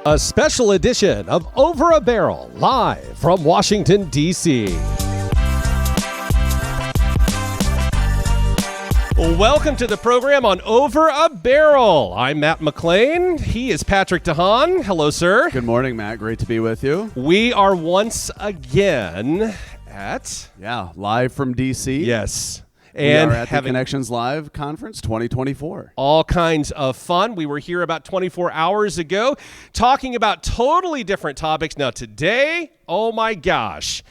A special edition of Over a Barrel, live from Washington, D.C. Welcome to the program on Over a Barrel. I'm Matt McLean. He is Patrick DeHaan. Hello, sir. Good morning, Matt. Great to be with you. We are once again at... live from D.C. Yes. And we are at the Connections Live Conference 2024. All kinds of fun. We were here about 24 hours ago talking about totally different topics. Now today, oh my gosh.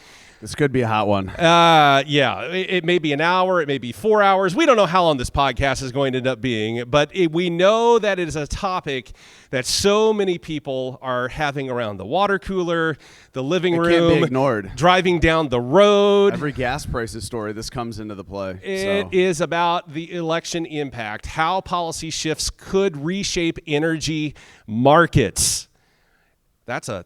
This could be a hot one. It may be an hour. It may be 4 hours. We don't know how long this podcast is going to end up being, but we know that it is a topic that so many people are having around the water cooler, the living room. It can't be ignored. Driving down the road. Every gas prices story, this comes into the play. It is about the election impact, how policy shifts could reshape energy markets. That's a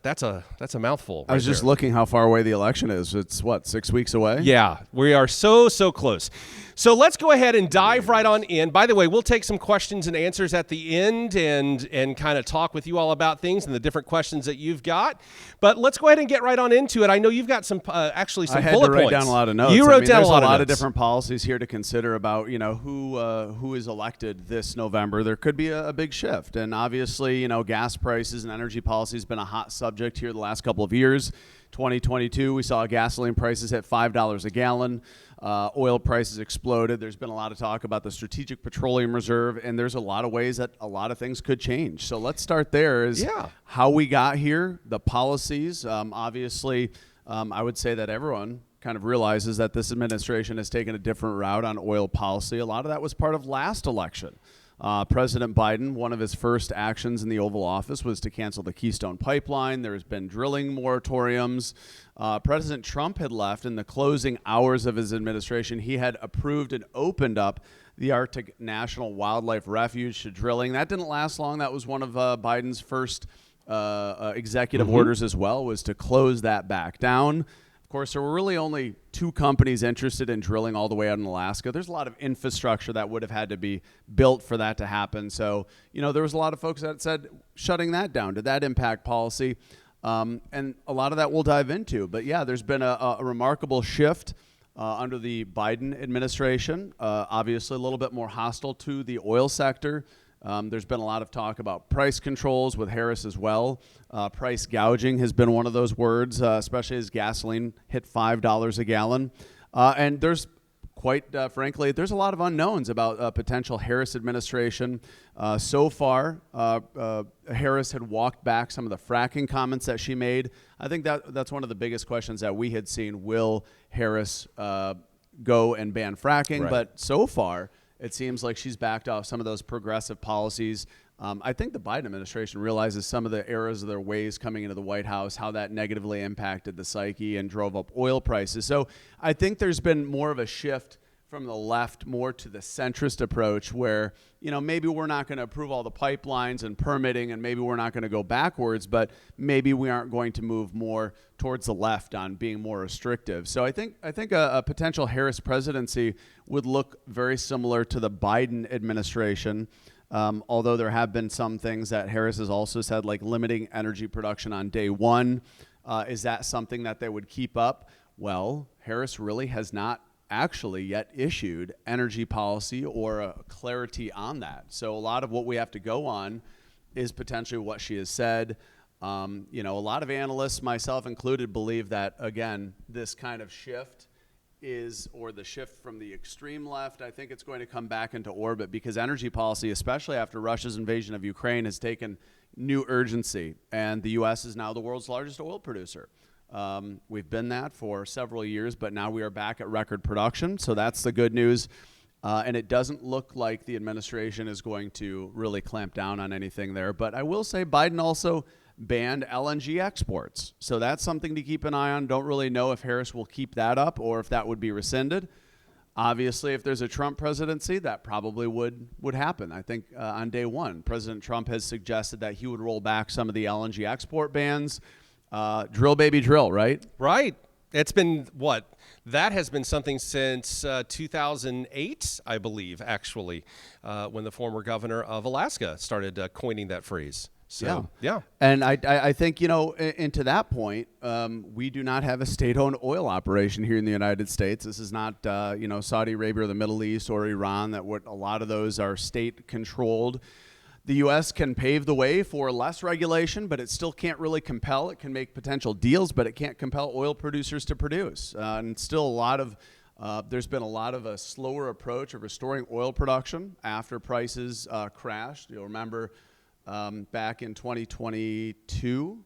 mouthful. I was just looking how far away the election is. It's 6 weeks away? Yeah, we are so close. So let's go ahead and dive right on in. By the way, we'll take some questions and answers at the end and kind of talk with you all about things and the different questions that you've got. But let's go ahead and get right on into it. I know you've got some bullet points. I had to write down a lot of notes. You wrote down a lot of notes. There's a lot of different policies here to consider about, who is elected this November. There could be a big shift. And obviously, gas prices and energy policy has been a hot subject here the last couple of years. 2022, we saw gasoline prices hit $5 a gallon. Oil prices exploded. There's been a lot of talk about the Strategic Petroleum Reserve, and there's a lot of ways that a lot of things could change. So let's start there how we got here, the policies. Obviously, I would say that everyone kind of realizes that this administration has taken a different route on oil policy. A lot of that was part of last election. President Biden, one of his first actions in the Oval Office was to cancel the Keystone Pipeline. There's been drilling moratoriums. President Trump had left in the closing hours of his administration. He had approved and opened up the Arctic National Wildlife Refuge to drilling. That didn't last long. That was one of Biden's first executive orders as well, was to close that back down. Of course, there were really only two companies interested in drilling all the way out in Alaska. There's a lot of infrastructure that would have had to be built for that to happen. So, there was a lot of folks that said shutting that down. Did that impact policy? And a lot of that we'll dive into. But yeah, there's been a remarkable shift under the Biden administration. Obviously, a little bit more hostile to the oil sector. There's been a lot of talk about price controls with Harris as well. Price gouging has been one of those words, especially as gasoline hit $5 a gallon. And there's frankly, there's a lot of unknowns about potential Harris administration. So far, Harris had walked back some of the fracking comments that she made. I think that's one of the biggest questions that we had seen. Will Harris go and ban fracking? Right. But so far, it seems like she's backed off some of those progressive policies. I think the Biden administration realizes some of the errors of their ways coming into the White House, how that negatively impacted the psyche and drove up oil prices. So I think there's been more of a shift from the left more to the centrist approach where, maybe we're not going to approve all the pipelines and permitting, and maybe we're not going to go backwards, but maybe we aren't going to move more towards the left on being more restrictive. So I think a potential Harris presidency would look very similar to the Biden administration, although there have been some things that Harris has also said, like limiting energy production on day one. Is that something that they would keep up? Well, Harris really has not actually yet issued energy policy or clarity on that. So a lot of what we have to go on is potentially what she has said. A lot of analysts, myself included, believe that, again, this kind of shift or the shift from the extreme left, I think it's going to come back into orbit because energy policy, especially after Russia's invasion of Ukraine, has taken new urgency. And the U.S. is now the world's largest oil producer. We've been that for several years, but now we are back at record production. So that's the good news. And it doesn't look like the administration is going to really clamp down on anything there. But I will say Biden also banned LNG exports. So that's something to keep an eye on. Don't really know if Harris will keep that up or if that would be rescinded. Obviously, if there's a Trump presidency, that probably would happen. I think on day one, President Trump has suggested that he would roll back some of the LNG export bans. Drill, baby, drill, right? Right. It's been what? That has been something since 2008, I believe, actually, when the former governor of Alaska started coining that phrase. So, yeah. And I think, and to that point, we do not have a state-owned oil operation here in the United States. This is not, Saudi Arabia or the Middle East or Iran. A lot of those are state-controlled. The U.S. can pave the way for less regulation, but it still can't really compel. It can make potential deals, but it can't compel oil producers to produce. And still there's been a lot of a slower approach of restoring oil production after prices crashed. You'll remember back in 2022,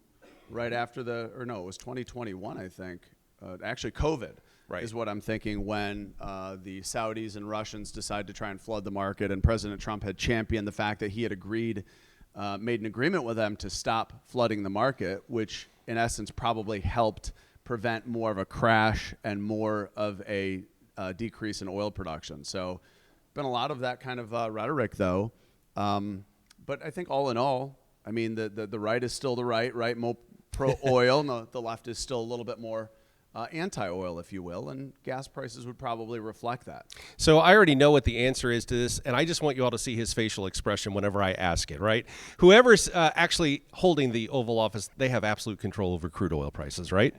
right after it was 2021, I think. Actually, COVID is what I'm thinking, when the Saudis and Russians decided to try and flood the market, and President Trump had championed the fact that he had made an agreement with them to stop flooding the market, which in essence probably helped prevent more of a crash and more of a decrease in oil production. So been a lot of that kind of rhetoric, though. But I think all in all, I mean, the right is still the right, more pro-oil, and the left is still a little bit more anti-oil, if you will, and gas prices would probably reflect that. So I already know what the answer is to this, and I just want you all to see his facial expression whenever I ask it, right? Whoever's actually holding the Oval Office, they have absolute control over crude oil prices, right?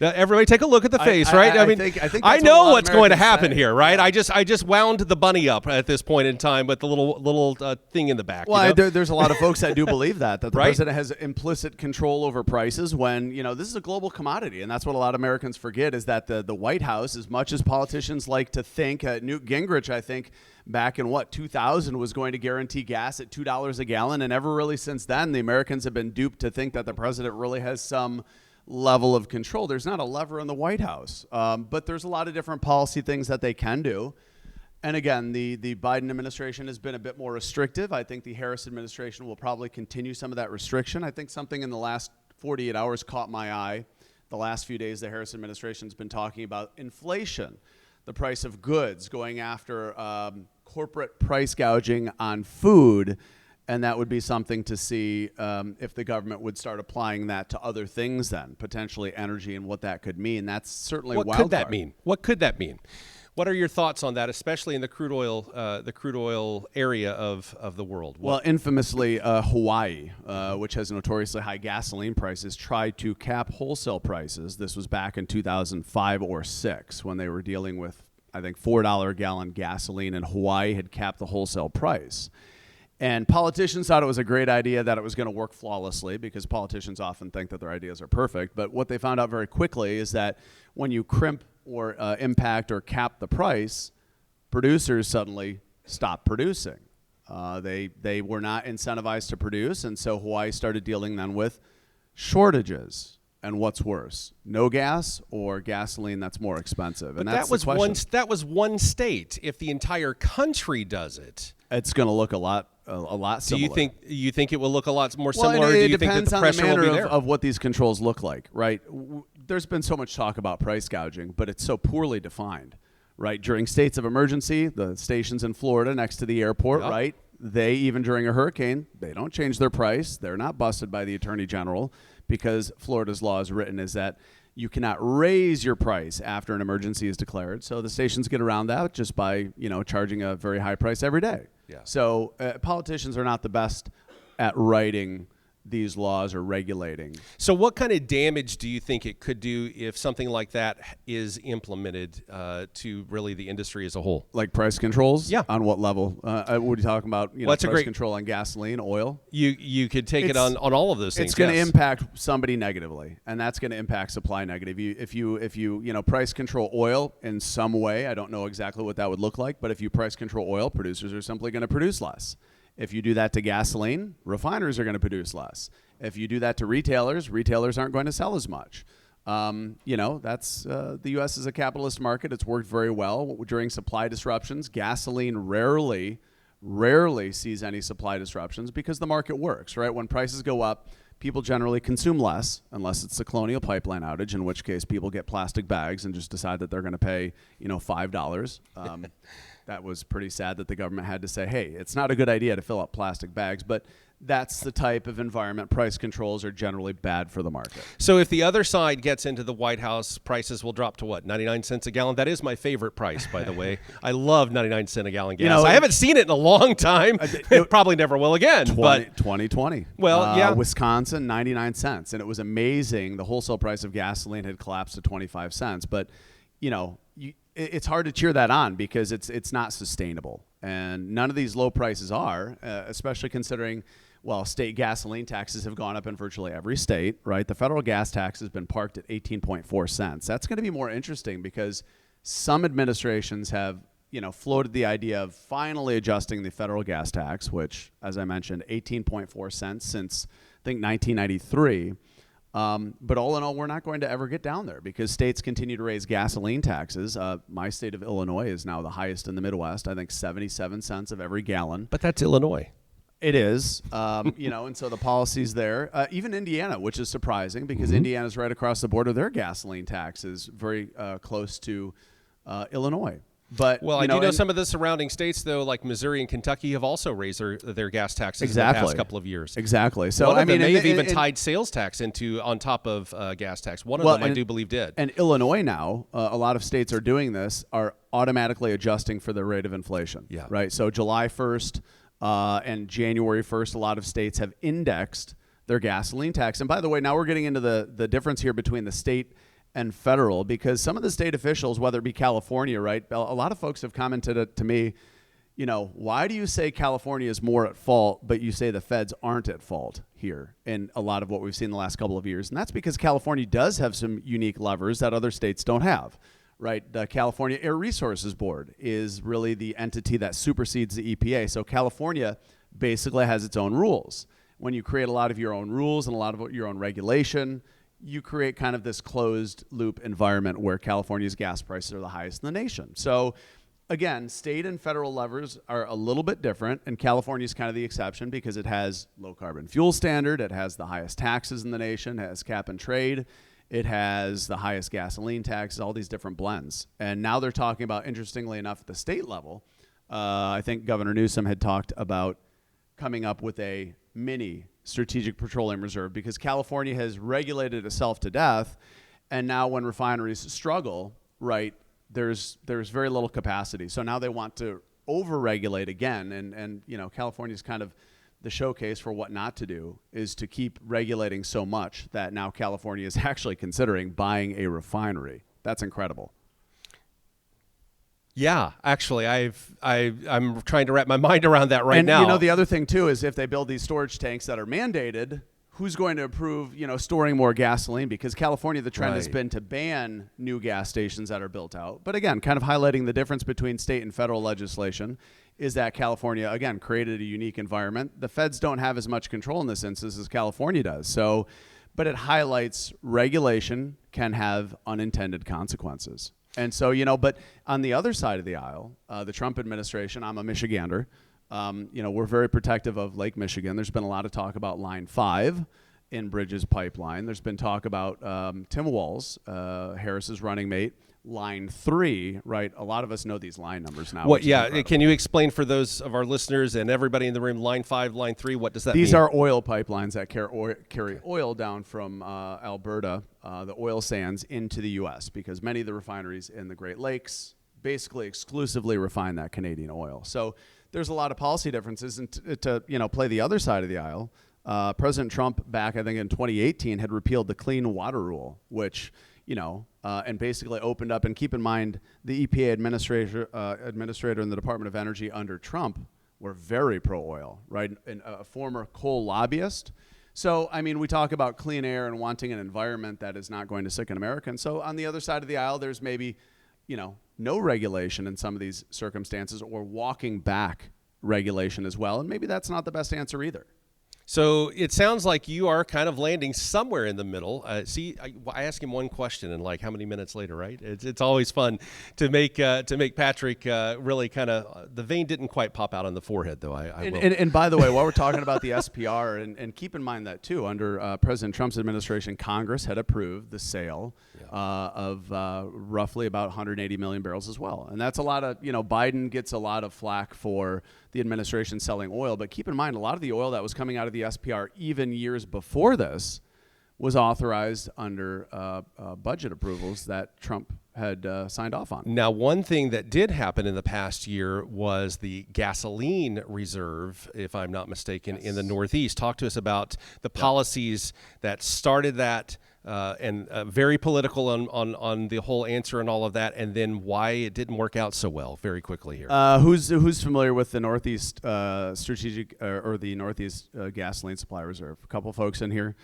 Now, everybody take a look at the face, right? I think I know what's going to Americans happen say. here, right? I just wound the bunny up at this point in time with the little thing in the back. Well, there's a lot of folks that do believe that the Right? president has implicit control over prices when, this is a global commodity. And that's what a lot of Americans forget, is that the White House, as much as politicians like to think, Newt Gingrich, I think, back in 2000 was going to guarantee gas at $2 a gallon. And ever really since then, the Americans have been duped to think that the president really has some level of control. There's not a lever in the White House, but there's a lot of different policy things that they can do. And again, the Biden administration has been a bit more restrictive. I think the Harris administration will probably continue some of that restriction. I think something in the last 48 hours caught my eye. The last few days, the Harris administration has been talking about inflation, the price of goods, going after corporate price gouging on food. And that would be something to see if the government would start applying that to other things, then potentially energy, and what that could mean. That's certainly What wild could that card. mean? What could that mean? What are your thoughts on that, especially in the crude oil area of the world? Well, infamously, Hawaii, which has notoriously high gasoline prices, tried to cap wholesale prices. This was back in 2005 or 6 when they were dealing with, I think, $4 a gallon gasoline, and Hawaii had capped the wholesale price. And politicians thought it was a great idea, that it was going to work flawlessly, because politicians often think that their ideas are perfect. But what they found out very quickly is that when you crimp or impact or cap the price, producers suddenly stop producing. They were not incentivized to produce, and so Hawaii started dealing then with shortages. And what's worse, no gas or gasoline that's more expensive? And But that's that was one state. If the entire country does it, it's going to look a lot similar. do you think it will look a lot more similar? Well, or do it you think that depends the on pressure the will be manner there? of what these controls look like, right? There's been so much talk about price gouging, but it's so poorly defined, right? During states of emergency, the stations in Florida next to the airport, Yep. right? They, even during a hurricane, they don't change their price. They're not busted by the Attorney General, because Florida's law is written is that you cannot raise your price after an emergency is declared. So the stations get around that just by, charging a very high price every day. Yeah. So politicians are not the best at writing these laws or regulating. So what kind of damage do you think it could do if something like that is implemented to really the industry as a whole? Like price controls? Yeah. On what level? What are you talking about? That's a price great- control on gasoline, oil? You could take it on all of those things. It's going to yes. impact somebody negatively, and that's going to impact supply negative. If you price control oil in some way, I don't know exactly what that would look like, but if you price control oil, producers are simply going to produce less. If you do that to gasoline, refiners are going to produce less. If you do that to retailers aren't going to sell as much. That's the U.S. is a capitalist market. It's worked very well during supply disruptions. Gasoline rarely sees any supply disruptions because the market works, right? When prices go up, people generally consume less, unless it's the Colonial Pipeline outage, in which case people get plastic bags and just decide that they're going to pay, $5. that was pretty sad that the government had to say, hey, it's not a good idea to fill up plastic bags, but that's the type of environment. Price controls are generally bad for the market. So if the other side gets into the White House, prices will drop to what, 99 cents a gallon? That is my favorite price, by the way. I love 99 cent a gallon gas. I haven't seen it in a long time. It probably never will again. 2020. Well, yeah. Wisconsin, 99 cents. And it was amazing. The wholesale price of gasoline had collapsed to 25 cents. But, it's hard to cheer that on because it's not sustainable. And none of these low prices are, especially considering, state gasoline taxes have gone up in virtually every state, right? The federal gas tax has been parked at 18.4 cents. That's going to be more interesting because some administrations have, floated the idea of finally adjusting the federal gas tax, which, as I mentioned, 18.4 cents since, I think, 1993. But all in all, we're not going to ever get down there because states continue to raise gasoline taxes. My state of Illinois is now the highest in the Midwest. I think 77 cents of every gallon. But that's Illinois. It is, and so the policies there, even Indiana, which is surprising because Indiana's right across the border. Their gasoline tax is very close to Illinois. But I do know some of the surrounding states, though, like Missouri and Kentucky, have also raised their gas taxes in the past couple of years. Exactly. So one of them may have even tied sales tax on top of gas tax. One of them, I do believe, did. And Illinois now, a lot of states are doing this, are automatically adjusting for the rate of inflation. Yeah. Right. So July 1st and January 1st, a lot of states have indexed their gasoline tax. And by the way, now we're getting into the difference here between the state and federal, because some of the state officials, whether it be California, right, a lot of folks have commented to me, why do you say California is more at fault, but you say the feds aren't at fault here in a lot of what we've seen the last couple of years? And that's because California does have some unique levers that other states don't have, right? The California Air Resources Board is really the entity that supersedes the EPA. So California basically has its own rules. When you create a lot of your own rules and a lot of your own regulation, you create kind of this closed loop environment where California's gas prices are the highest in the nation. So again, state and federal levers are a little bit different, and California is kind of the exception because it has low carbon fuel standard, it has the highest taxes in the nation, it has cap and trade, it has the highest gasoline taxes, all these different blends. And now they're talking about, interestingly enough, at the state level, I think Governor Newsom had talked about coming up with a mini strategic petroleum reserve because California has regulated itself to death, and now when refineries struggle, right, there's very little capacity. So now they want to over-regulate again, and California's kind of the showcase for what not to do is to keep regulating so much that now California is actually considering buying a refinery. That's incredible. Yeah, actually, I'm trying to wrap my mind around that right now. And the other thing too is if they build these storage tanks that are mandated, who's going to approve, storing more gasoline? Because California, the trend has been to ban new gas stations that are built out. But again, kind of highlighting the difference between state and federal legislation is that California, again, created a unique environment. The feds don't have as much control in this instance as California does. So, but it highlights regulation can have unintended consequences. And so, but on the other side of the aisle, the Trump administration, I'm a Michigander, we're very protective of Lake Michigan. There's been a lot of talk about Line 5 in Bridges Pipeline. There's been talk about Tim Walz, Harris's running mate, Line 3, right? A lot of us know these line numbers now. Can you explain for those of our listeners and everybody in the room, Line 5, Line 3, what does that mean? These are oil pipelines that carry oil down from Alberta, the oil sands, into the U.S. because many of the refineries in the Great Lakes basically exclusively refine that Canadian oil. So there's a lot of policy differences. And to play the other side of the aisle, President Trump back, I think in 2018, had repealed the Clean Water Rule, which and basically opened up. And keep in mind, the EPA administrator in the Department of Energy under Trump were very pro-oil, right? And a former coal lobbyist. So, we talk about clean air and wanting an environment that is not going to sicken Americans. So on the other side of the aisle, there's maybe, no regulation in some of these circumstances or walking back regulation as well. And maybe that's not the best answer either. So it sounds like you are kind of landing somewhere in the middle. I ask him one question, and like how many minutes later, right? It's always fun to make Patrick really kind of the vein didn't quite pop out on the forehead, though. And by the way, while we're talking about the SPR, and keep in mind that too, under President Trump's administration, Congress had approved the sale of roughly about 180 million barrels as well, and that's a lot of Biden gets a lot of flack for the administration selling oil, but keep in mind a lot of the oil that was coming out of the SPR even years before this was authorized under budget approvals that Trump had signed off on. Now, one thing that did happen in the past year was the gasoline reserve, if I'm not mistaken, in the Northeast. Talk to us about the policies that started that, and very political on the whole answer and all of that, and then why it didn't work out so well very quickly here. Who's familiar with the Northeast strategic or the Northeast gasoline supply reserve? A couple folks in here.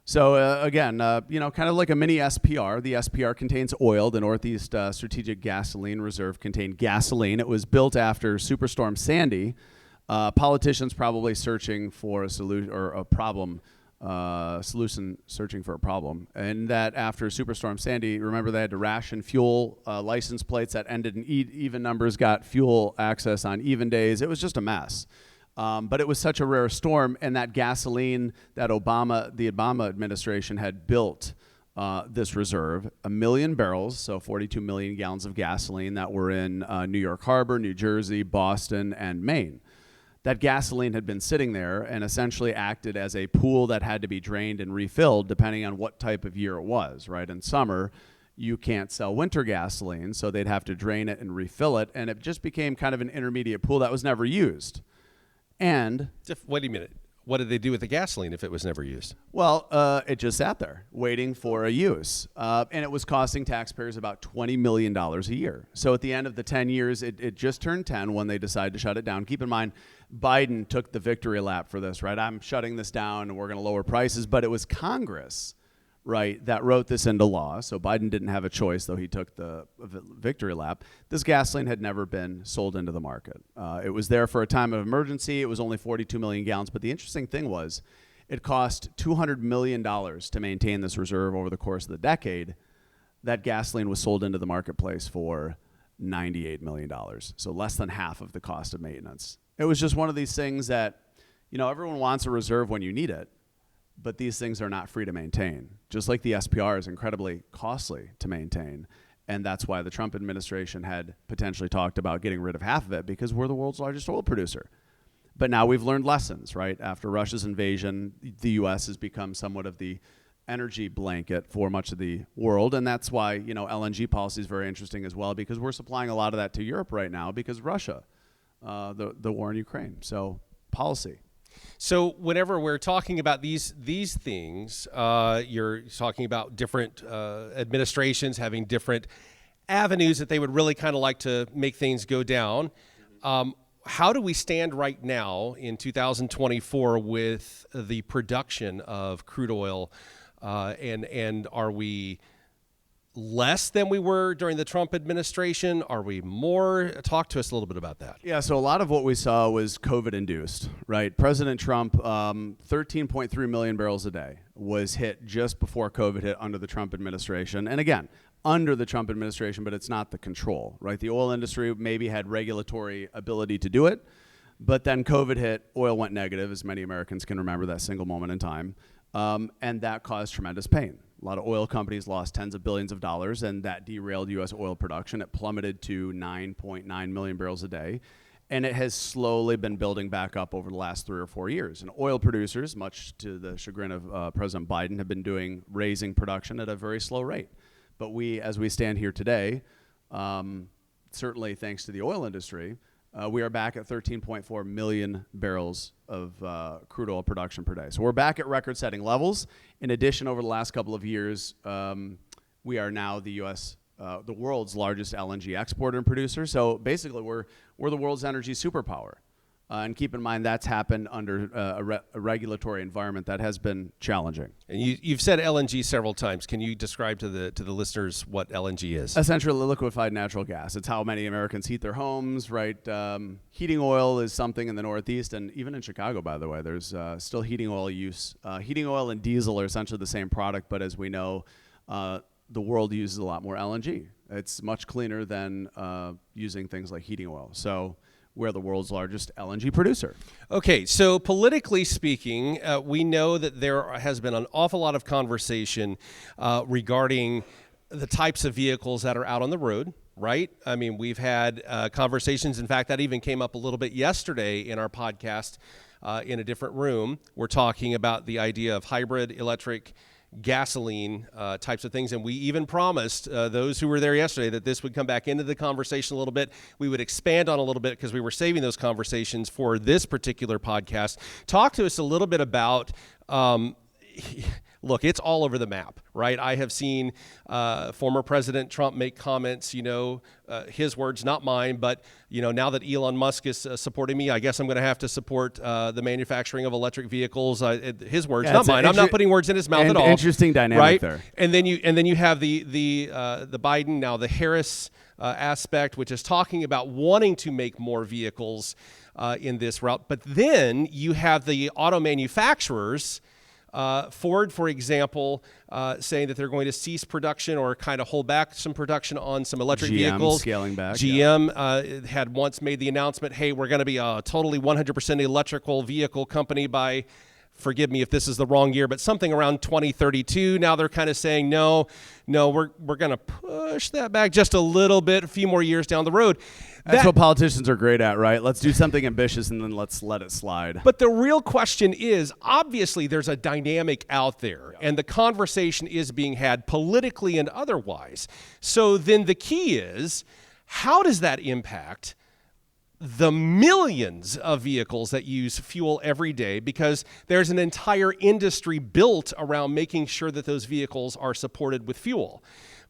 So again, kind of like a mini SPR. The SPR contains oil. The Northeast Strategic Gasoline Reserve contained gasoline. It was built after Superstorm Sandy. Politicians probably searching for a solution or a problem, solution searching for a problem. And that after Superstorm Sandy, remember they had to ration fuel. License plates that ended in even numbers got fuel access on even days. It was just a mess. But it was such a rare storm, and that gasoline that the Obama administration had built this reserve, 1 million barrels, so 42 million gallons of gasoline that were in New York Harbor, New Jersey, Boston, and Maine. That gasoline had been sitting there and essentially acted as a pool that had to be drained and refilled depending on what type of year it was, right? In summer, you can't sell winter gasoline, so they'd have to drain it and refill it, and it just became kind of an intermediate pool that was never used. And wait a minute. What did they do with the gasoline if it was never used? Well, it just sat there waiting for a use. And it was costing taxpayers about $20 million a year. So at the end of the 10 years, it just turned 10 when they decided to shut it down. Keep in mind, Biden took the victory lap for this, right? I'm shutting this down and we're going to lower prices. But it was Congress, right, that wrote this into law. So Biden didn't have a choice, though he took the victory lap. This gasoline had never been sold into the market. It was there for a time of emergency. It was only 42 million gallons. But the interesting thing was it cost $200 million to maintain this reserve over the course of the decade. That gasoline was sold into the marketplace for $98 million, so less than half of the cost of maintenance. It was just one of these things that, everyone wants a reserve when you need it. But these things are not free to maintain. Just like the SPR is incredibly costly to maintain. And that's why the Trump administration had potentially talked about getting rid of half of it, because we're the world's largest oil producer. But now we've learned lessons, right? After Russia's invasion, the U.S. has become somewhat of the energy blanket for much of the world. And that's why, LNG policy is very interesting as well, because we're supplying a lot of that to Europe right now because Russia, the war in Ukraine. So policy. So whenever we're talking about these things, you're talking about different administrations having different avenues that they would really kind of like to make things go down. How do we stand right now in 2024 with the production of crude oil, and are we less than we were during the Trump administration? Are we more? Talk to us a little bit about that. Yeah, so a lot of what we saw was COVID-induced, right? President Trump, 13.3 million barrels a day was hit just before COVID hit under the Trump administration. And again, under the Trump administration, but it's not the control, right? The oil industry maybe had regulatory ability to do it, but then COVID hit, oil went negative, as many Americans can remember that single moment in time, and that caused tremendous pain. A lot of oil companies lost tens of billions of dollars, and that derailed U.S. oil production. It plummeted to 9.9 million barrels a day, and it has slowly been building back up over the last 3 or 4 years. And oil producers, much to the chagrin of President Biden, have been raising production at a very slow rate. But as we stand here today, certainly thanks to the oil industry, we are back at 13.4 million barrels of crude oil production per day. So we're back at record-setting levels. In addition, over the last couple of years, we are now the world's largest LNG exporter and producer. So basically, we're the world's energy superpower. And keep in mind that's happened under a regulatory environment that has been challenging. And you've said LNG several times. Can you describe to the listeners what LNG is? Essentially liquefied natural gas. It's how many Americans heat their homes, right? Heating oil is something in the Northeast, and even in Chicago, by the way, there's still heating oil use. Heating oil and diesel are essentially the same product, but as we know, the world uses a lot more LNG. It's much cleaner than using things like heating oil. So we're the world's largest LNG producer. Okay, so politically speaking, we know that there has been an awful lot of conversation regarding the types of vehicles that are out on the road, right? I mean, we've had conversations. In fact, that even came up a little bit yesterday in our podcast in a different room. We're talking about the idea of hybrid, electric, gasoline types of things. And we even promised those who were there yesterday that this would come back into the conversation a little bit. We would expand on a little bit because we were saving those conversations for this particular podcast. Talk to us a little bit about, look, it's all over the map, right? I have seen former President Trump make comments, his words, not mine, but, now that Elon Musk is supporting me, I guess I'm going to have to support the manufacturing of electric vehicles. His words, not mine. I'm not putting words in his mouth at all. Interesting dynamic, right? there. And then you have the Biden, now the Harris aspect, which is talking about wanting to make more vehicles in this route. But then you have the auto manufacturers, Ford, for example, saying that they're going to cease production or kind of hold back some production on some electric vehicles. Scaling back. GM had once made the announcement, hey, we're going to be a totally 100% electrical vehicle company by, forgive me if this is the wrong year, but something around 2032. Now they're kind of saying, no, we're going to push that back just a little bit, a few more years down the road. That's what politicians are great at, right? Let's do something ambitious and then let's let it slide. But the real question is, obviously there's a dynamic out there, and the conversation is being had politically and otherwise. So then the key is, how does that impact the millions of vehicles that use fuel every day? Because there's an entire industry built around making sure that those vehicles are supported with fuel.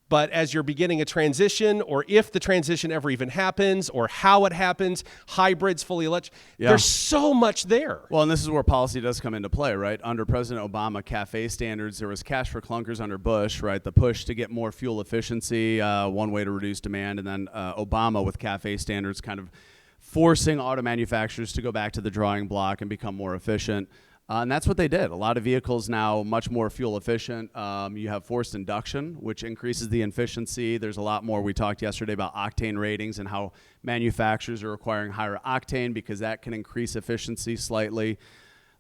But as you're beginning a transition, or if the transition ever even happens, or how it happens, hybrids, fully electric, there's so much there. Well, and this is where policy does come into play, right? Under President Obama, CAFE standards, there was cash for clunkers under Bush, right? The push to get more fuel efficiency, one way to reduce demand, and then Obama with CAFE standards kind of forcing auto manufacturers to go back to the drawing block and become more efficient. And that's what they did. A lot of vehicles now much more fuel efficient. You have forced induction, which increases the efficiency. There's a lot more. We talked yesterday about octane ratings and how manufacturers are requiring higher octane because that can increase efficiency slightly.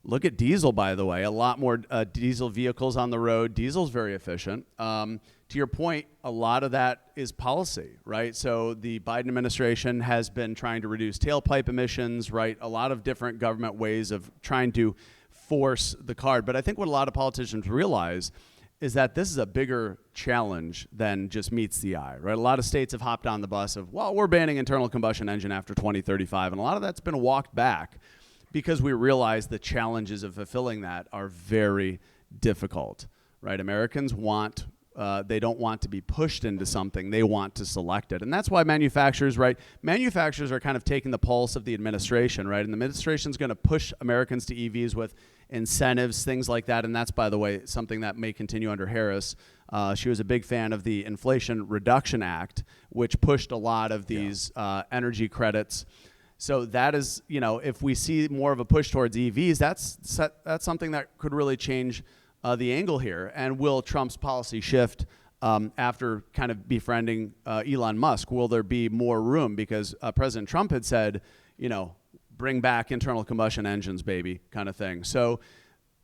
Look at diesel, by the way. A lot more diesel vehicles on the road. Diesel's very efficient. To your point, a lot of that is policy, right? So the Biden administration has been trying to reduce tailpipe emissions, right? A lot of different government ways of trying to force the card. But I think what a lot of politicians realize is that this is a bigger challenge than just meets the eye, right? A lot of states have hopped on the bus of, well, we're banning internal combustion engine after 2035. And a lot of that's been walked back because we realize the challenges of fulfilling that are very difficult, right? Americans want, they don't want to be pushed into something. They want to select it. And that's why manufacturers, right? Manufacturers are kind of taking the pulse of the administration, right? And the administration's going to push Americans to EVs with incentives, things like that. And that's, by the way, something that may continue under Harris. She was a big fan of the Inflation Reduction Act, which pushed a lot of these energy credits. So that is, if we see more of a push towards EVs, that's something that could really change the angle here. And will Trump's policy shift after kind of befriending Elon Musk? Will there be more room? Because President Trump had said, bring back internal combustion engines, baby, kind of thing. So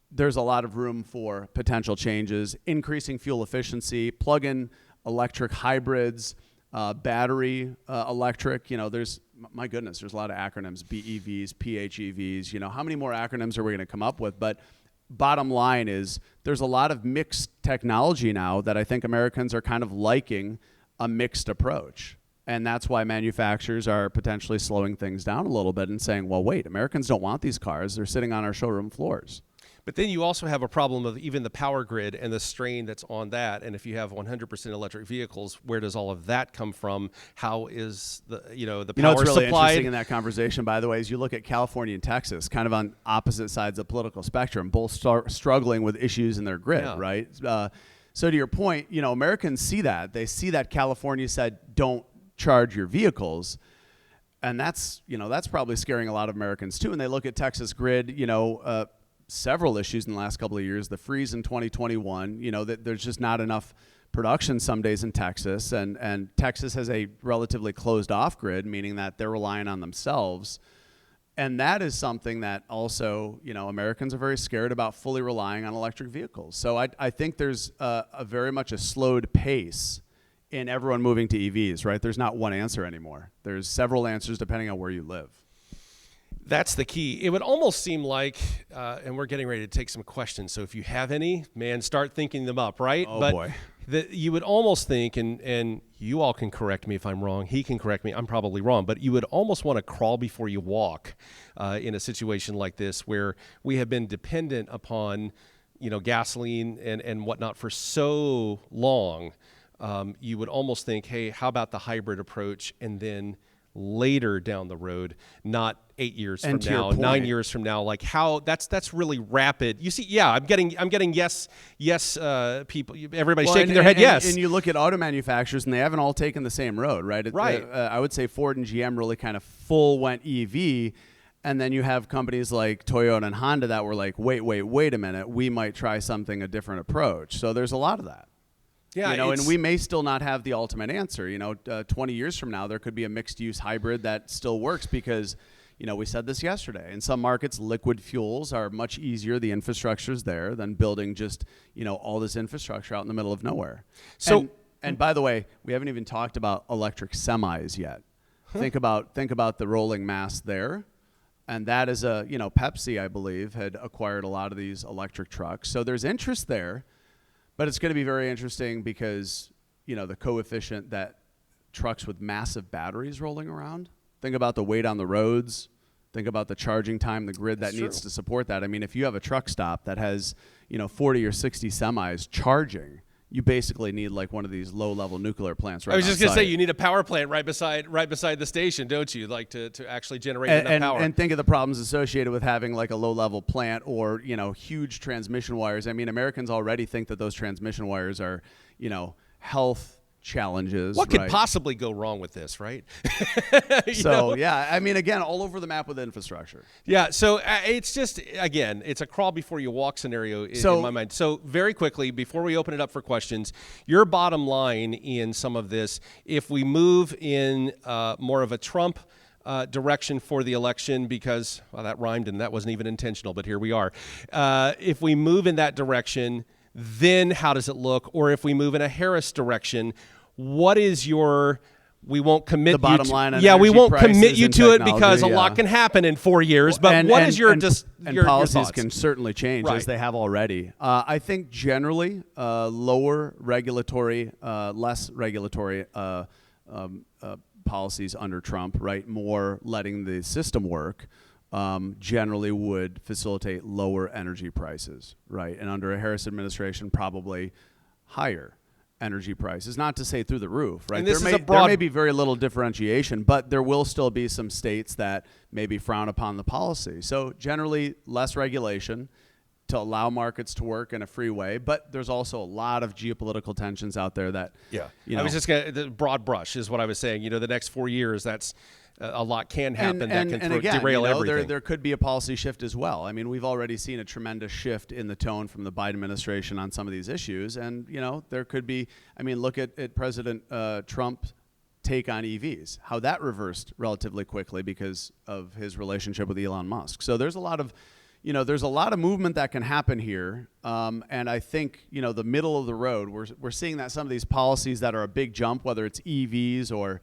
there's a lot of room for potential changes, increasing fuel efficiency, plug-in electric hybrids, battery electric. There's a lot of acronyms, BEVs, PHEVs. How many more acronyms are we going to come up with? But bottom line is there's a lot of mixed technology now that I think Americans are kind of liking a mixed approach. And that's why manufacturers are potentially slowing things down a little bit and saying, well, wait, Americans don't want these cars. They're sitting on our showroom floors. But then you also have a problem of even the power grid and the strain that's on that. And if you have 100% electric vehicles, where does all of that come from? How is the the power what's really supplied? interesting in that conversation, by the way, is you look at California and Texas, kind of on opposite sides of the political spectrum, both struggling with issues in their grid, right? So to your point, Americans see that. They see that California said, don't charge your vehicles. And that's probably scaring a lot of Americans too. And they look at Texas grid, several issues in the last couple of years, the freeze in 2021, that there's just not enough production some days in Texas. And Texas has a relatively closed off grid, meaning that they're relying on themselves. And that is something that also, Americans are very scared about fully relying on electric vehicles. So I think there's a very much a slowed pace in everyone moving to EVs, right? There's not one answer anymore. There's several answers depending on where you live. That's the key. It would almost seem like, and we're getting ready to take some questions. So if you have any, man, start thinking them up, right? Oh, boy. You would almost think, and you all can correct me if I'm wrong. He can correct me. I'm probably wrong. But you would almost want to crawl before you walk in a situation like this where we have been dependent upon, gasoline and whatnot for so long. You would almost think, hey, how about the hybrid approach? And then later down the road, not 8 years from now, 9 years from now, like how that's really rapid. You see, I'm getting yes, people, everybody's shaking their head, yes. And you look at auto manufacturers and they haven't all taken the same road, right? Right. I would say Ford and GM really kind of went EV. And then you have companies like Toyota and Honda that were like, wait a minute, we might try a different approach. So there's a lot of that. Yeah, and we may still not have the ultimate answer. 20 years from now, there could be a mixed-use hybrid that still works because, we said this yesterday. In some markets, liquid fuels are much easier. The infrastructure's there than building just, all this infrastructure out in the middle of nowhere. So, and by the way, we haven't even talked about electric semis yet. Think about the rolling mass there. And that is Pepsi, I believe, had acquired a lot of these electric trucks. So there's interest there. But it's going to be very interesting because, the coefficient that trucks with massive batteries rolling around, think about the weight on the roads, think about the charging time, the grid that needs to support that. I mean, if you have a truck stop that has, 40 or 60 semis charging, you basically need like one of these low-level nuclear plants right I was just going to outside. say, you need a power plant right beside the station, don't you? Like to actually generate enough power. And think of the problems associated with having like a low-level plant or, huge transmission wires. I mean, Americans already think that those transmission wires are, health challenges. What could possibly go wrong with this, right? I mean, again, all over the map with infrastructure. Yeah, so it's just, again, it's a crawl before you walk scenario in my mind. So very quickly, before we open it up for questions, your bottom line in some of this, if we move in more of a Trump direction for the election, because, well, that rhymed and that wasn't even intentional, but here we are. If we move in that direction, then how does it look? Or if we move in a Harris direction, what is your, we won't commit the bottom line on we won't prices commit you and to it technology, because a lot can happen in 4 years. But and what is your policies thoughts? can certainly change as they have already. I think generally lower regulatory, less regulatory policies under Trump, right? More letting the system work. Generally would facilitate lower energy prices, right? And under a Harris administration, probably higher energy prices. Not to say through the roof, right? And There may be very little differentiation, but there will still be some states that maybe frown upon the policy. So generally, less regulation to allow markets to work in a free way, but there's also a lot of geopolitical tensions out there that, I was just going to, the broad brush is what I was saying. The next 4 years, that's a lot can happen that can derail everything. There could be a policy shift as well. I mean, we've already seen a tremendous shift in the tone from the Biden administration on some of these issues. And, there could be, look at President Trump's take on EVs, how that reversed relatively quickly because of his relationship with Elon Musk. So there's a lot of, there's a lot of movement that can happen here. And I think, the middle of the road, we're seeing that some of these policies that are a big jump, whether it's EVs or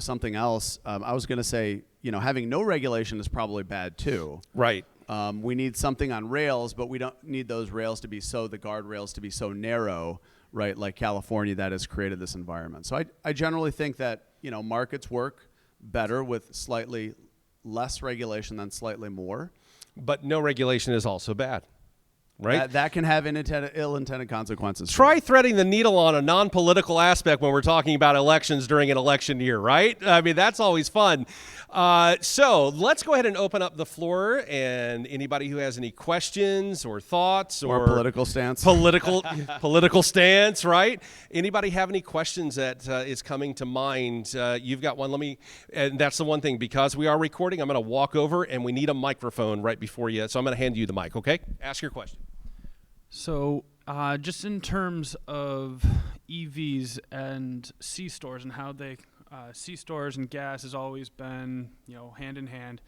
something else. I was going to say, having no regulation is probably bad too. Right. We need something on rails, but we don't need those rails to be the guardrails to be so narrow, right? Like California that has created this environment. So I generally think that, markets work better with slightly less regulation than slightly more. But no regulation is also bad, right? That can have ill-intended consequences. Try threading the needle on a non-political aspect when we're talking about elections during an election year, right? I mean, that's always fun. So let's go ahead and open up the floor, and anybody who has any questions or thoughts or political stance. Political stance, right? Anybody have any questions that is coming to mind? You've got one. And that's the one thing, because we are recording, I'm going to walk over, and we need a microphone right before you. So I'm going to hand you the mic, okay? Ask your question. So just in terms of EVs and C-stores and how they C-stores and gas has always been, hand in hand,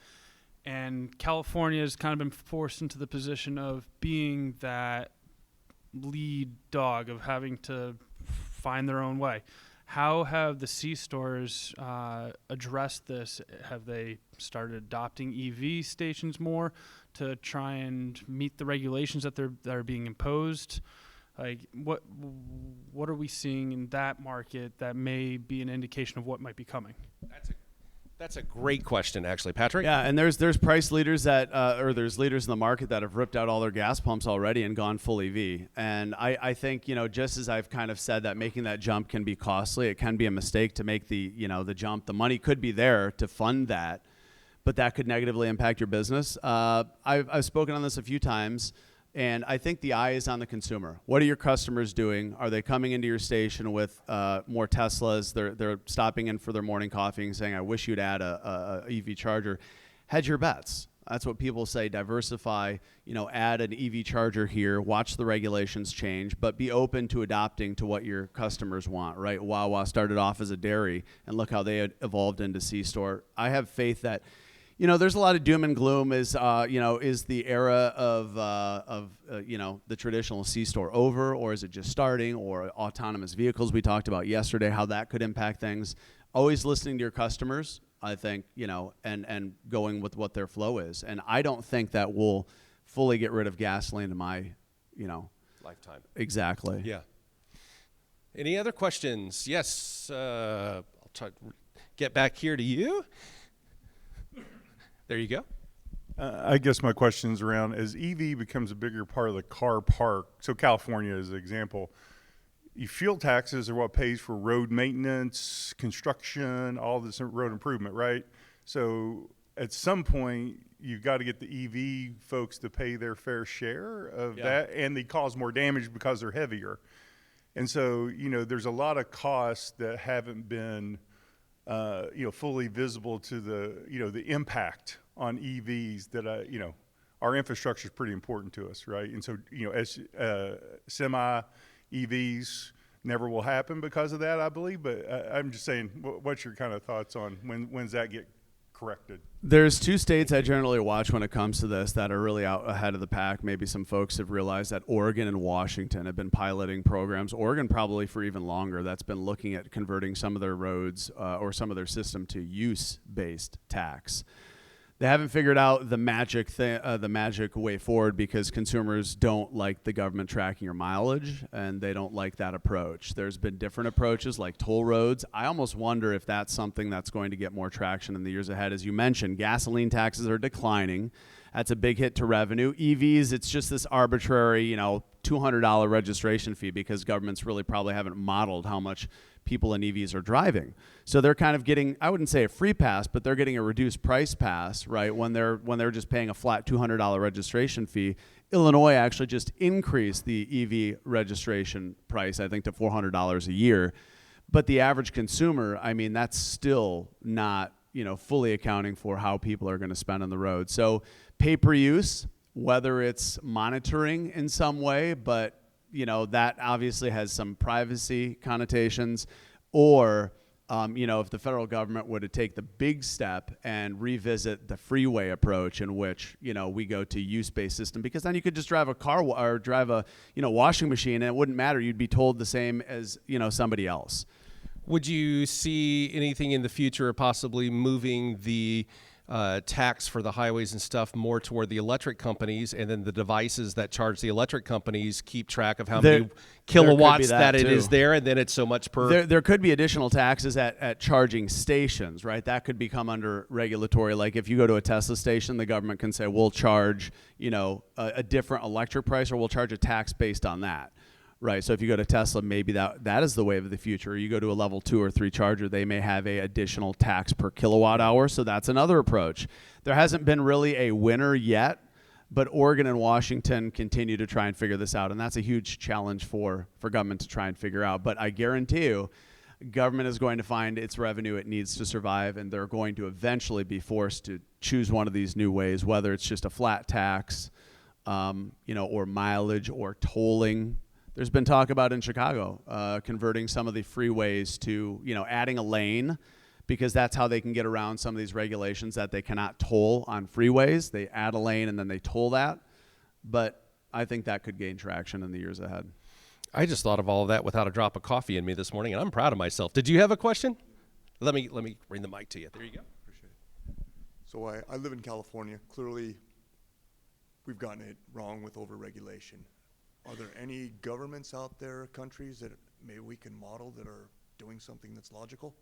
and California has kind of been forced into the position of being that lead dog of having to find their own way. How have the C-stores addressed this? Have they started adopting EV stations more to try and meet the regulations that are being imposed? Like, what are we seeing in that market that may be an indication of what might be coming? That's a great question, actually, Patrick. Yeah, and there's price leaders there's leaders in the market that have ripped out all their gas pumps already and gone full EV. And I think, just as I've kind of said that making that jump can be costly, it can be a mistake to make the jump. The money could be there to fund that, but that could negatively impact your business. I've spoken on this a few times. And I think the eye is on the consumer. What are your customers doing? Are they coming into your station with more Teslas? They're stopping in for their morning coffee and saying, I wish you'd add a EV charger. Hedge your bets. That's what people say. Diversify, add an EV charger here, watch the regulations change, but be open to adapting to what your customers want, right? Wawa started off as a dairy, and look how they had evolved into C-store. I have faith that there's a lot of doom and gloom. Is the era of the traditional C-store over, or is it just starting? Or autonomous vehicles we talked about yesterday, how that could impact things. Always listening to your customers, I think, and going with what their flow is. And I don't think that will fully get rid of gasoline in my, lifetime. Exactly. Yeah. Any other questions? Yes. I'll try to get back here to you. There you go. I guess my question's around, as EV becomes a bigger part of the car park, so California as an example, fuel taxes are what pays for road maintenance, construction, all this road improvement, right? So at some point, you've got to get the EV folks to pay their fair share of that, and they cause more damage because they're heavier. And so, there's a lot of costs that haven't been fully visible to the impact on EVs that, our infrastructure is pretty important to us, right? And so, as semi EVs never will happen because of that, I believe. But I'm just saying, what's your kind of thoughts on when's that get corrected? There's two states I generally watch when it comes to this that are really out ahead of the pack. Maybe some folks have realized that Oregon and Washington have been piloting programs. Oregon probably for even longer. That's been looking at converting some of their roads or some of their system to use-based tax. They haven't figured out the magic way forward, because consumers don't like the government tracking your mileage, and they don't like that approach. There's been different approaches like toll roads. I almost wonder if that's something that's going to get more traction in the years ahead. As you mentioned, gasoline taxes are declining. That's a big hit to revenue. EVs, it's just this arbitrary, $200 registration fee, because governments really probably haven't modeled how much people in EVs are driving. So they're kind of getting, I wouldn't say a free pass, but they're getting a reduced price pass, right? When they're just paying a flat $200 registration fee. Illinois actually just increased the EV registration price, I think, to $400 a year. But the average consumer, that's still not, fully accounting for how people are going to spend on the road. So pay per use, whether it's monitoring in some way, but that obviously has some privacy connotations, or if the federal government were to take the big step and revisit the freeway approach, in which we go to use-based system, because then you could just drive a car or drive a washing machine, and it wouldn't matter. You'd be told the same as somebody else. Would you see anything in the future possibly moving the tax for the highways and stuff more toward the electric companies, and then the devices that charge the electric companies keep track of how many kilowatts that it is there, and then it's so much per. There could be additional taxes at charging stations, right? That could become under regulatory. Like if you go to a Tesla station, the government can say, we'll charge, a different electric price, or we'll charge a tax based on that. Right, so if you go to Tesla, maybe that is the wave of the future. You go to a level 2 or 3 charger, they may have a additional tax per kilowatt hour, so that's another approach. There hasn't been really a winner yet, but Oregon and Washington continue to try and figure this out, and that's a huge challenge for government to try and figure out. But I guarantee you, government is going to find its revenue it needs to survive, and they're going to eventually be forced to choose one of these new ways, whether it's just a flat tax, or mileage or tolling. There's been talk about in Chicago converting some of the freeways to, adding a lane, because that's how they can get around some of these regulations that they cannot toll on freeways. They add a lane and then they toll that. But I think that could gain traction in the years ahead. I just thought of all of that without a drop of coffee in me this morning, and I'm proud of myself. Did you have a question? Let me bring the mic to you. There you go. Appreciate it. So I live in California. Clearly, we've gotten it wrong with overregulation. Are there any governments out there, countries that maybe we can model that are doing something that's logical?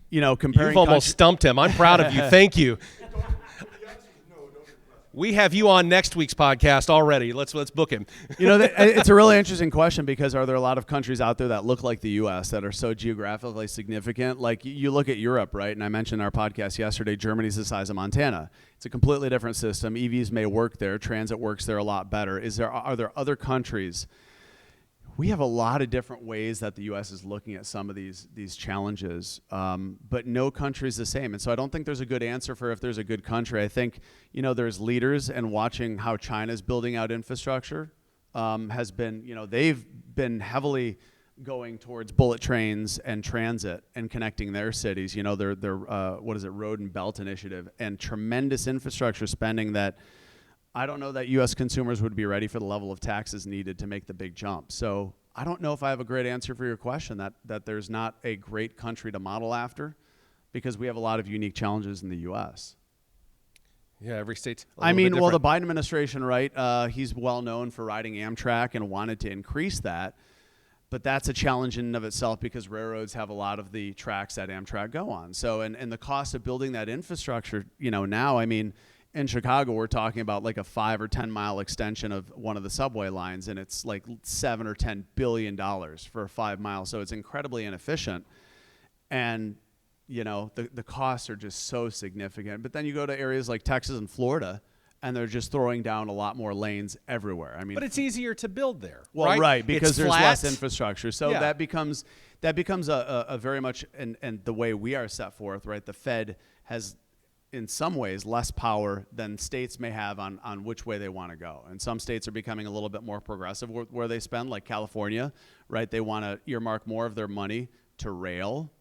Comparing. You've almost stumped him. I'm proud of you. Thank you. We have you on next week's podcast already. Let's book him. It's a really interesting question, because are there a lot of countries out there that look like the U.S. that are so geographically significant? Like you look at Europe, right? And I mentioned in our podcast yesterday, Germany's the size of Montana. It's a completely different system. EVs may work there. Transit works there a lot better. Are there other countries? We have a lot of different ways that the U.S. is looking at some of these challenges, but no country is the same. And so I don't think there's a good answer for if there's a good country. I think, there's leaders, and watching how China's building out infrastructure has been, they've been heavily going towards bullet trains and transit and connecting their cities. Their Road and Belt Initiative, and tremendous infrastructure spending that I don't know that U.S. consumers would be ready for the level of taxes needed to make the big jump. So I don't know if I have a great answer for your question, that there's not a great country to model after, because we have a lot of unique challenges in the U.S. Yeah, every state's the Biden administration, right, he's well known for riding Amtrak and wanted to increase that. But that's a challenge in and of itself, because railroads have a lot of the tracks that Amtrak go on. So, and the cost of building that infrastructure, now, in Chicago, we're talking about like a 5 or 10 mile extension of one of the subway lines, and it's like $7 or $10 billion for 5 miles. So it's incredibly inefficient, and the costs are just so significant. But then you go to areas like Texas and Florida, and they're just throwing down a lot more lanes everywhere. But it's easier to build there. Well, right, because it's there's flat. less infrastructure. So yeah. that becomes a very much, and the way we are set forth, right? The Fed has, in some ways, less power than states may have on which way they want to go. And some states are becoming a little bit more progressive where they spend, like California, right? They want to earmark more of their money to rail.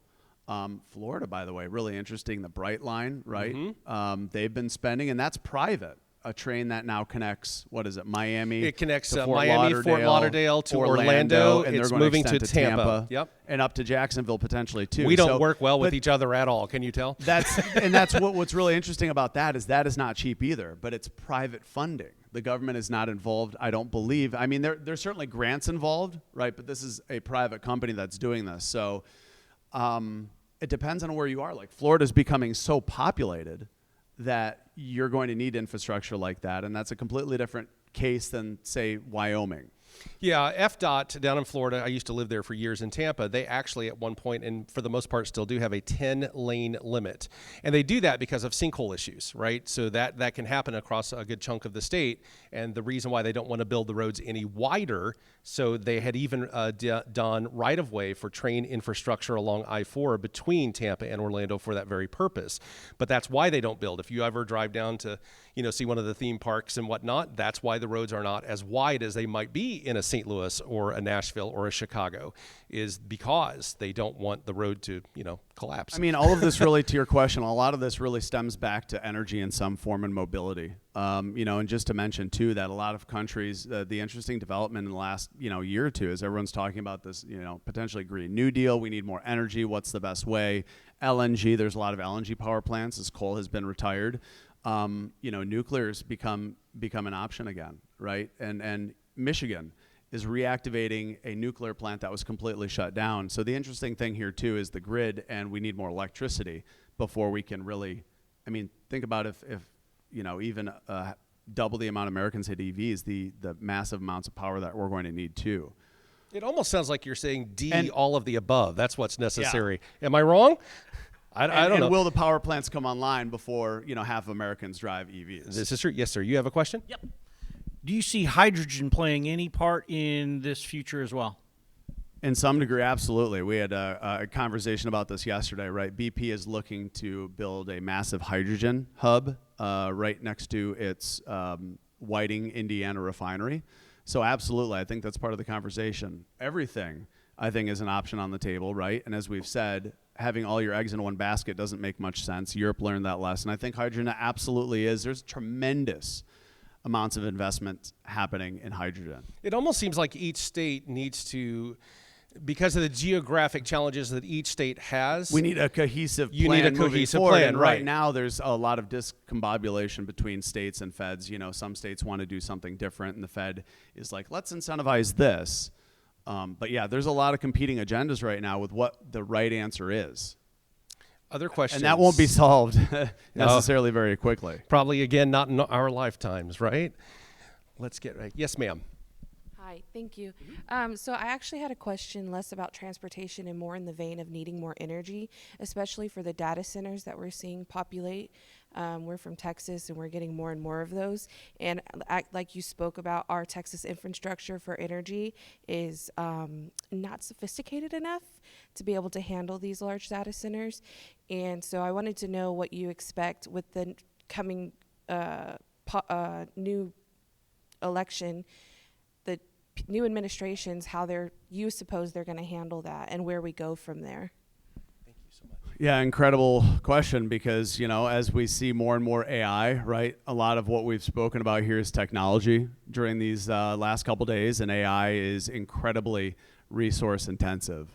Florida, by the way, really interesting, the Bright Line, right? Mm-hmm. They've been spending, and that's private. A train that now connects, Miami? It connects to Miami, Fort Lauderdale to Orlando. And it's they're moving to Tampa. Yep. And up to Jacksonville potentially too. We don't work well with each other at all. Can you tell? That's what's really interesting about that is not cheap either. But it's private funding. The government is not involved, I don't believe. There's certainly grants involved, right? But this is a private company that's doing this. So it depends on where you are. Like Florida's becoming so populated that you're going to need infrastructure like that, and that's a completely different case than, say, Wyoming. Yeah, FDOT down in Florida, I used to live there for years in Tampa. They actually at one point, and for the most part still do, have a 10-lane limit. And they do that because of sinkhole issues, right? So that can happen across a good chunk of the state. And the reason why they don't want to build the roads any wider, so they had even done right-of-way for train infrastructure along I-4 between Tampa and Orlando for that very purpose. But that's why they don't build. If you ever drive down to, see one of the theme parks and whatnot, that's why the roads are not as wide as they might be in a St. Louis or a Nashville or a Chicago, is because they don't want the road to, collapse. All of this really, to your question, a lot of this really stems back to energy in some form and mobility. And just to mention too, that a lot of countries, the interesting development in the last, year or two is everyone's talking about this, potentially Green New Deal. We need more energy. What's the best way? LNG, there's a lot of LNG power plants as coal has been retired. Nuclear's become an option again, right? And Michigan is reactivating a nuclear plant that was completely shut down. So the interesting thing here too is the grid, and we need more electricity before we can really, think about if even double the amount of Americans hit EVs, the massive amounts of power that we're going to need too. It almost sounds like you're saying all of the above. That's what's necessary. Yeah. Am I wrong? I don't know. And will the power plants come online before half of Americans drive EVs? This is true. Yes, sir. You have a question? Yep. Do you see hydrogen playing any part in this future as well? In some degree, absolutely. We had a conversation about this yesterday, right? BP is looking to build a massive hydrogen hub right next to its Whiting, Indiana refinery. So absolutely, I think that's part of the conversation. Everything, I think, is an option on the table, right? And as we've said, having all your eggs in one basket doesn't make much sense. Europe learned that lesson. I think hydrogen absolutely is. There's tremendous amounts of investment happening in hydrogen. It almost seems like each state needs to, because of the geographic challenges that each state has. We need a cohesive plan. You need a moving cohesive forward. plan, And right. right now, there's a lot of discombobulation between states and feds. Some states want to do something different, and the Fed is like, let's incentivize this. But yeah, there's a lot of competing agendas right now with what the right answer is. Other questions? And that won't be solved necessarily very quickly. Probably, again, not in our lifetimes, right? Let's get right. Yes, ma'am. Hi, thank you. So I actually had a question less about transportation and more in the vein of needing more energy, especially for the data centers that we're seeing populate. We're from Texas, and we're getting more and more of those. And like you spoke about, our Texas infrastructure for energy is not sophisticated enough to be able to handle these large data centers. And so I wanted to know what you expect with the coming new election, the new administrations, how you suppose they're going to handle that, and where we go from there. Yeah, incredible question, because, as we see more and more AI, right, a lot of what we've spoken about here is technology during these last couple days, and AI is incredibly resource intensive.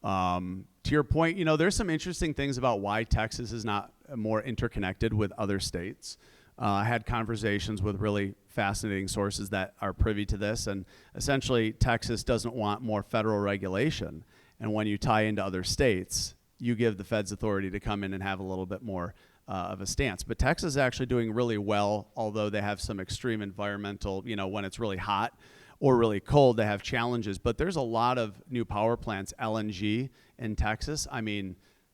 To your point, there's some interesting things about why Texas is not more interconnected with other states. I had conversations with really fascinating sources that are privy to this, and essentially Texas doesn't want more federal regulation, and when you tie into other states, you give the feds authority to come in and have a little bit more of a stance. But Texas is actually doing really well, although they have some extreme environmental, when it's really hot or really cold, they have challenges. But there's a lot of new power plants, LNG in Texas.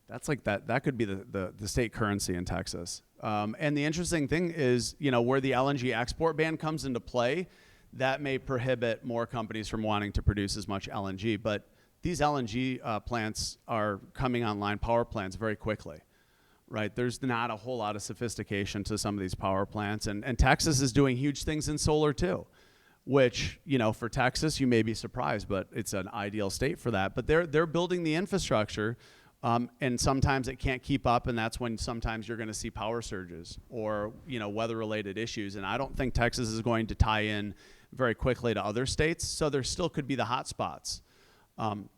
That's like that could be the state currency in Texas. And the interesting thing is, where the LNG export ban comes into play, that may prohibit more companies from wanting to produce as much LNG. But these LNG plants are coming online, power plants, very quickly, right? There's not a whole lot of sophistication to some of these power plants. And Texas is doing huge things in solar too, which, for Texas, you may be surprised, but it's an ideal state for that. But they're building the infrastructure, and sometimes it can't keep up, and that's when sometimes you're going to see power surges or, weather-related issues. And I don't think Texas is going to tie in very quickly to other states, so there still could be the hot spots.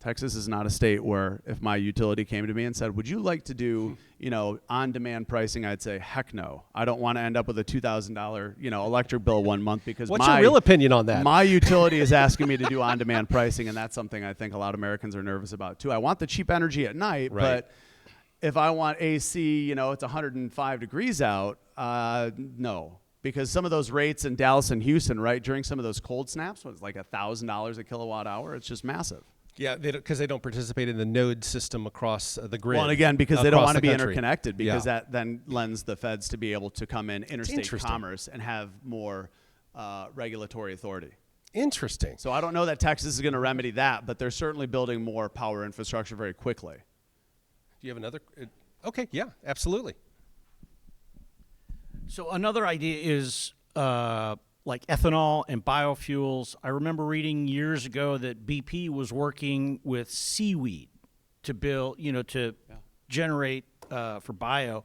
Texas is not a state where if my utility came to me and said, would you like to do, on-demand pricing, I'd say, heck no. I don't want to end up with a $2,000, electric bill one month because What's your real opinion on that? My utility is asking me to do on-demand pricing, and that's something I think a lot of Americans are nervous about too. I want the cheap energy at night, right. But if I want AC, it's 105 degrees out, no. Because some of those rates in Dallas and Houston, right, during some of those cold snaps, was like $1,000 a kilowatt hour. It's just massive. Yeah, because they don't participate in the node system across the grid. Well, and again, because they don't want to be country. interconnected, because that then lends the feds to be able to come in interstate interesting. commerce and have more regulatory authority. Interesting. So I don't know that Texas is going to remedy that, but they're certainly building more power infrastructure very quickly. Do you have another? Okay, yeah, absolutely. So another idea is like ethanol and biofuels. I remember reading years ago that BP was working with seaweed to build, to generate for bio.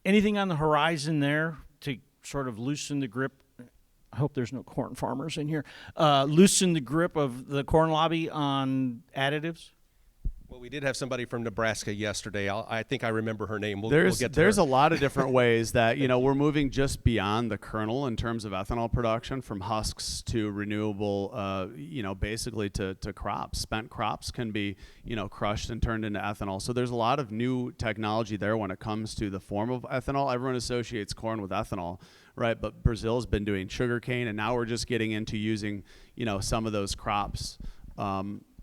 Anything on the horizon there to sort of loosen the grip? I hope there's no corn farmers in here. Loosen the grip of the corn lobby on additives? Well, we did have somebody from Nebraska yesterday. I think I remember her name. We'll get to There's her. a lot of different ways that, we're moving just beyond the kernel in terms of ethanol production, from husks to renewable, basically to crops. Spent crops can be, crushed and turned into ethanol. So there's a lot of new technology there when it comes to the form of ethanol. Everyone associates corn with ethanol, right? But Brazil's been doing sugarcane, and now we're just getting into using, some of those crops.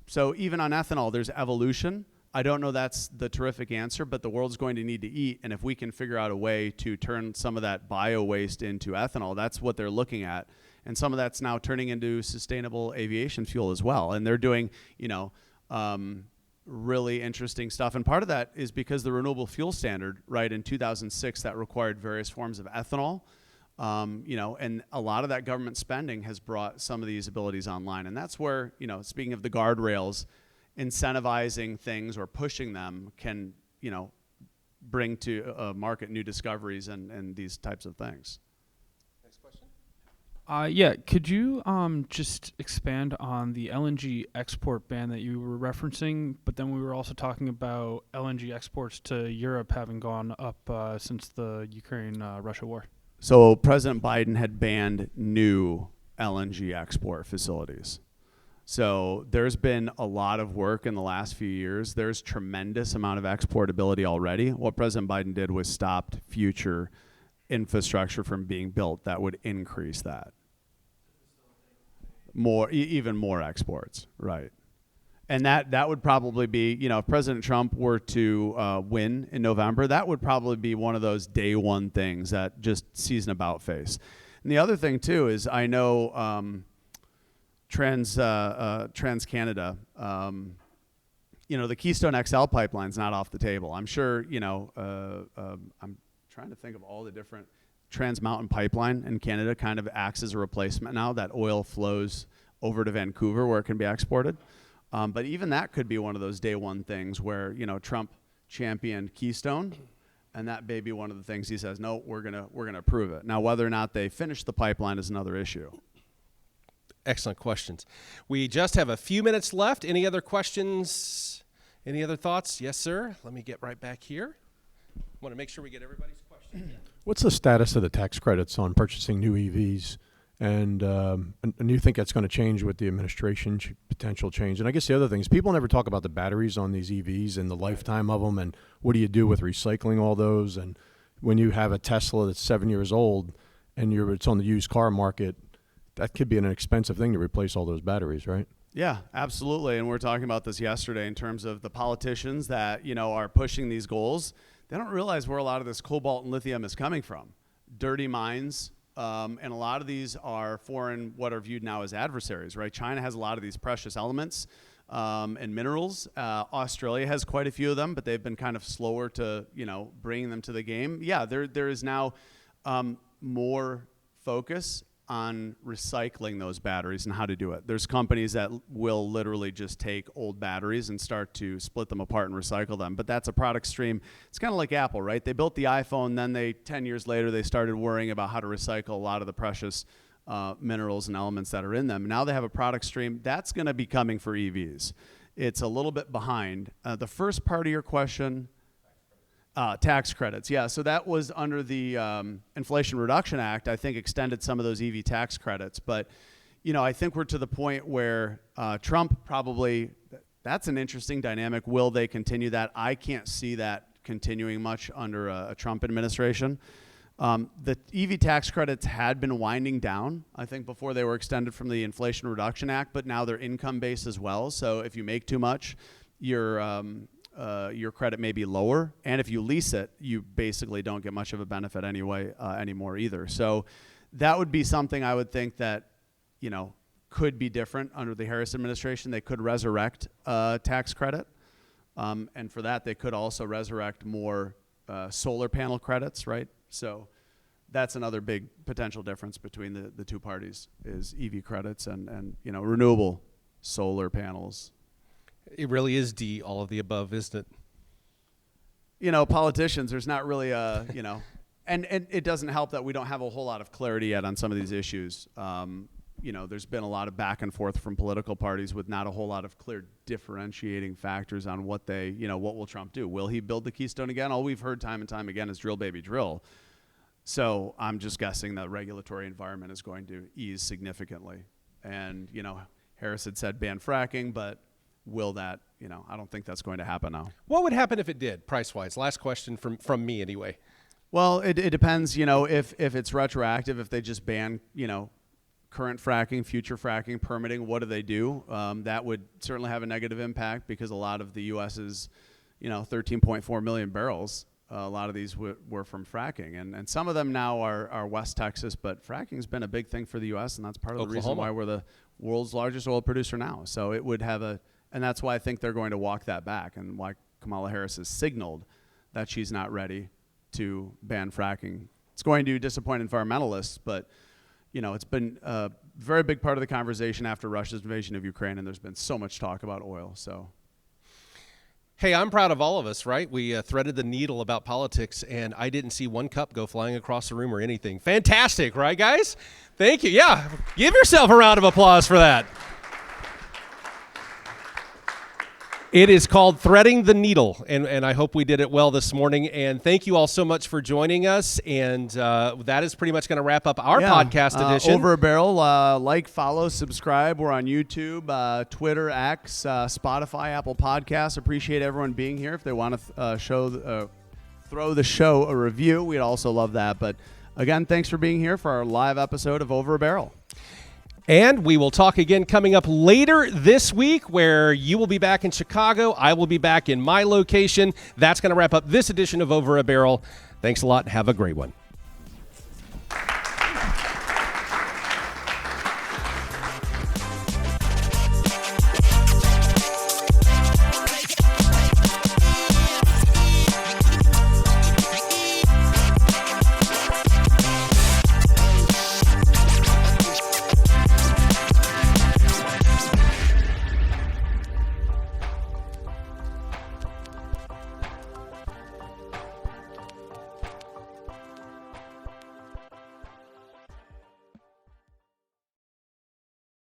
So even on ethanol, there's evolution. I don't know that's the terrific answer, but the world's going to need to eat, and if we can figure out a way to turn some of that bio waste into ethanol, that's what they're looking at. And some of that's now turning into sustainable aviation fuel as well. And they're doing, really interesting stuff. And part of that is because the renewable fuel standard, right, in 2006, that required various forms of ethanol. And a lot of that government spending has brought some of these abilities online. And that's where, speaking of the guardrails, incentivizing things or pushing them can, bring to market new discoveries and these types of things. Next question. Yeah, could you just expand on the LNG export ban that you were referencing, but then we were also talking about LNG exports to Europe having gone up since the Ukraine-Russia war? So President Biden had banned new LNG export facilities. So there's been a lot of work in the last few years. There's tremendous amount of exportability already. What President Biden did was stopped future infrastructure from being built that would increase that. Even more exports, right? And that would probably be, if President Trump were to win in November, that would probably be one of those day one things that just sees an about face. And the other thing too is I know Trans-Canada, the Keystone XL pipeline's not off the table. I'm sure, I'm trying to think of all the different Trans Mountain pipeline in Canada kind of acts as a replacement now. That oil flows over to Vancouver where it can be exported. But even that could be one of those day one things where, Trump championed Keystone, and that may be one of the things he says, no, we're gonna approve it. Now, whether or not they finish the pipeline is another issue. Excellent questions. We just have a few minutes left. Any other questions? Any other thoughts? Yes, sir. Let me get right back here. I want to make sure we get everybody's questions. What's the status of the tax credits on purchasing new EVs? And you think that's going to change with the administration potential change? And I guess the other thing is people never talk about the batteries on these EVs and the lifetime of them, and what do you do with recycling all those? And when you have a Tesla that's 7 years old and it's on the used car market, that could be an expensive thing to replace all those batteries, right? Yeah, absolutely. And we were talking about this yesterday in terms of the politicians that, are pushing these goals. They don't realize where a lot of this cobalt and lithium is coming from. Dirty mines. And a lot of these are foreign, what are viewed now as adversaries, right? China has a lot of these precious elements and minerals. Australia has quite a few of them, but they've been kind of slower to, bringing them to the game. Yeah, there is now more focus on recycling those batteries and how to do it. There's companies that will literally just take old batteries and start to split them apart and recycle them. But that's a product stream. It's kind of like Apple, right? They built the iPhone, then 10 years later, they started worrying about how to recycle a lot of the precious minerals and elements that are in them. Now they have a product stream. That's going to be coming for EVs. It's a little bit behind. The first part of your question, tax credits, yeah. So that was under the Inflation Reduction Act, I think extended some of those EV tax credits. But, I think we're to the point where Trump probably, that's an interesting dynamic. Will they continue that? I can't see that continuing much under a Trump administration. The EV tax credits had been winding down, I think, before they were extended from the Inflation Reduction Act, but now they're income-based as well. So if you make too much, your credit may be lower, and if you lease it, you basically don't get much of a benefit anyway anymore either. So that would be something I would think that could be different under the Harris administration. They could resurrect tax credit, and for that they could also resurrect more solar panel credits, right? So that's another big potential difference between the two parties is EV credits and renewable solar panels. It really is D, all of the above, isn't it? Politicians, there's not really and it doesn't help that we don't have a whole lot of clarity yet on some of these issues. there's been a lot of back and forth from political parties with not a whole lot of clear differentiating factors on what what will Trump do? Will he build the Keystone again? All we've heard time and time again is drill, baby, drill. So I'm just guessing the regulatory environment is going to ease significantly. And, Harris had said ban fracking, but will that, I don't think that's going to happen now. What would happen if it did, price-wise? Last question from me anyway. Well, it depends, if it's retroactive, if they just ban, current fracking, future fracking, permitting, what do they do? That would certainly have a negative impact because a lot of the U.S.'s, 13.4 million barrels, a lot of these were from fracking. And some of them now are West Texas, but fracking's been a big thing for the U.S., and that's part of the reason why we're the world's largest oil producer now. So it would have and that's why I think they're going to walk that back, and why Kamala Harris has signaled that she's not ready to ban fracking. It's going to disappoint environmentalists, but it's been a very big part of the conversation after Russia's invasion of Ukraine, and there's been so much talk about oil. So, hey, I'm proud of all of us, right? We threaded the needle about politics, and I didn't see one cup go flying across the room or anything. Fantastic, right, guys? Thank you. Yeah, give yourself a round of applause for that. It is called Threading the Needle, and I hope we did it well this morning. And thank you all so much for joining us. And that is pretty much going to wrap up our podcast edition. Over a Barrel, like, follow, subscribe. We're on YouTube, Twitter, X, Spotify, Apple Podcasts. Appreciate everyone being here. If they want to throw the show a review, we'd also love that. But again, thanks for being here for our live episode of Over a Barrel. And we will talk again coming up later this week, where you will be back in Chicago. I will be back in my location. That's going to wrap up this edition of Over a Barrel. Thanks a lot. Have a great one.